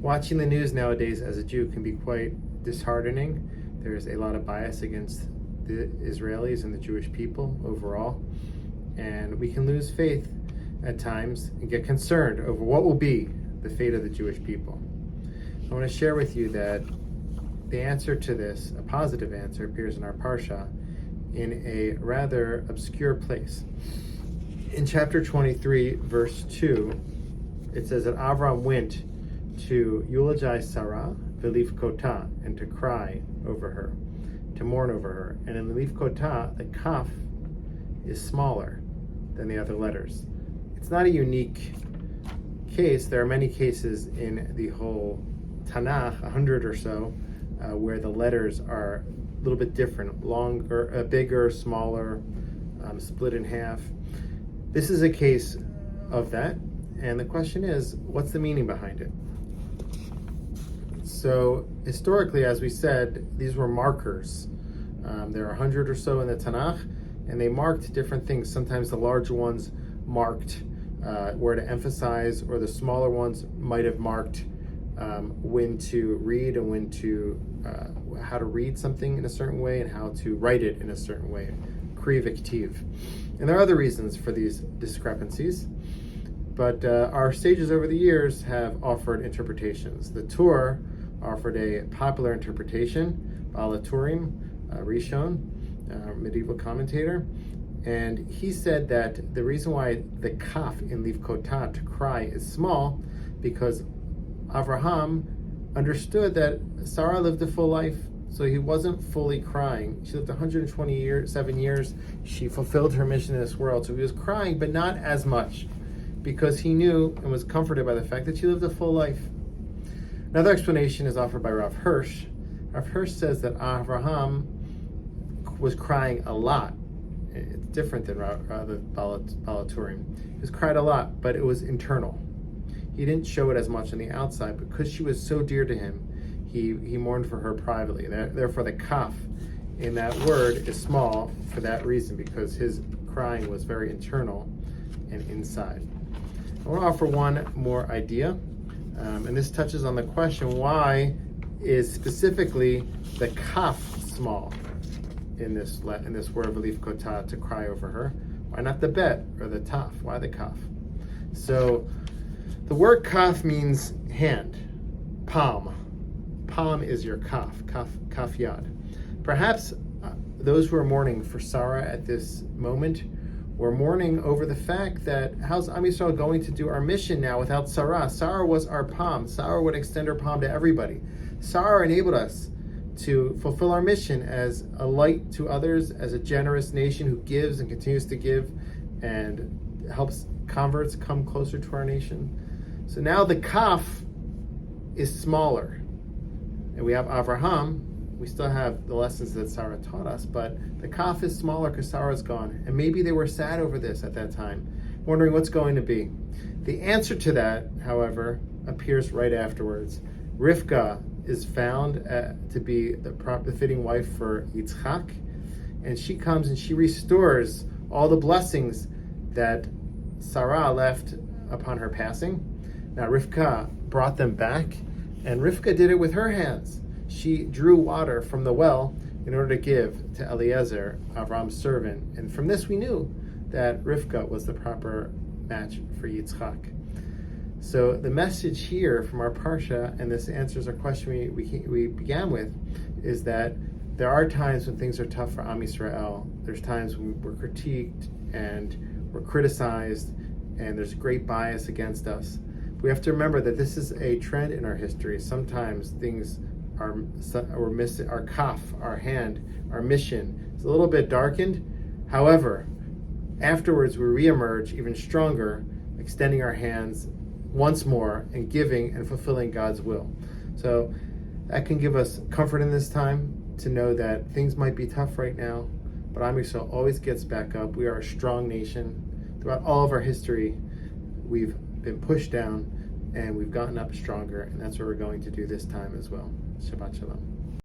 Watching the news nowadays as a Jew can be quite disheartening. There's a lot of bias against the Israelis and the Jewish people overall, and we can lose faith at times and get concerned over what will be the fate of the Jewish people. I want to share with you that the answer to this, a positive answer, appears in our Parsha in a rather obscure place. In chapter 23, verse 2, it says that Avram went to eulogize Sarah, Velivkota, and to cry over her, to mourn over her. And in Velivkota, the kaf is smaller than the other letters. It's not a unique case. There are many cases in the whole Tanakh, 100 or so, where the letters are a little bit different, longer, bigger, smaller, split in half. This is a case of that, and the question is, what's the meaning behind it? So historically, as we said, these were markers. There are 100 or so in the Tanakh, and they marked different things. Sometimes the larger ones marked where to emphasize, or the smaller ones might have marked when to read and when to how to read something in a certain way and how to write it in a certain way, kri v'ktiv. And there are other reasons for these discrepancies, but our sages over the years have offered interpretations. The Tur offered a popular interpretation, Baal HaTurim, Rishon, medieval commentator, and he said that the reason why the kaf in Livkota, to cry, is small, because Avraham understood that Sarah lived a full life, so he wasn't fully crying. She lived 127 years. She fulfilled her mission in this world, so he was crying, but not as much, because he knew and was comforted by the fact that she lived a full life. Another explanation is offered by Rav Hirsch. Rav Hirsch says that Avraham was crying a lot. It's different than the Baal HaTurim. He was cried a lot, but it was internal. He didn't show it as much on the outside, because she was so dear to him, he mourned for her privately. Therefore, the kaf in that word is small for that reason, because his crying was very internal and inside. I want to offer one more idea, and this touches on the question, why is specifically the kaf small in this word Velivkota, to cry over her? Why not the bet or the taf? Why the kaf? So the word kaf means hand, palm. Palm is your kaf yad. Perhaps those who are mourning for Sarah at this moment were mourning over the fact that how's Am Yisrael going to do our mission now without Sarah? Sarah was our palm. Sarah would extend her palm to everybody. Sarah enabled us to fulfill our mission as a light to others, as a generous nation who gives and continues to give and helps converts come closer to our nation. So now the kaf is smaller. And we have Avraham. We still have the lessons that Sarah taught us, but the kaf is smaller because Sarah's gone. And maybe they were sad over this at that time, wondering what's going to be. The answer to that, however, appears right afterwards. Rivka is found to be the fitting wife for Yitzchak, and she comes and she restores all the blessings that Sarah left upon her passing. Now Rivka brought them back, and Rivka did it with her hands. She drew water from the well in order to give to Eliezer, Avram's servant, and from this we knew that Rivka was the proper match for Yitzchak. So the message here from our Parsha, and this answers our question we began with, is that there are times when things are tough for Am Yisrael. There's times when we're critiqued and we're criticized, and there's great bias against us. We have to remember that this is a trend in our history. Sometimes things we're missing, our kaf, our hand, our mission is a little bit darkened. However, afterwards we reemerge even stronger, extending our hands once more and giving and fulfilling God's will. So that can give us comfort in this time to know that things might be tough right now, but Am Yisrael always gets back up. We are a strong nation. Throughout all of our history, we've been pushed down and we've gotten up stronger, and that's what we're going to do this time as well. Shabbat Shalom.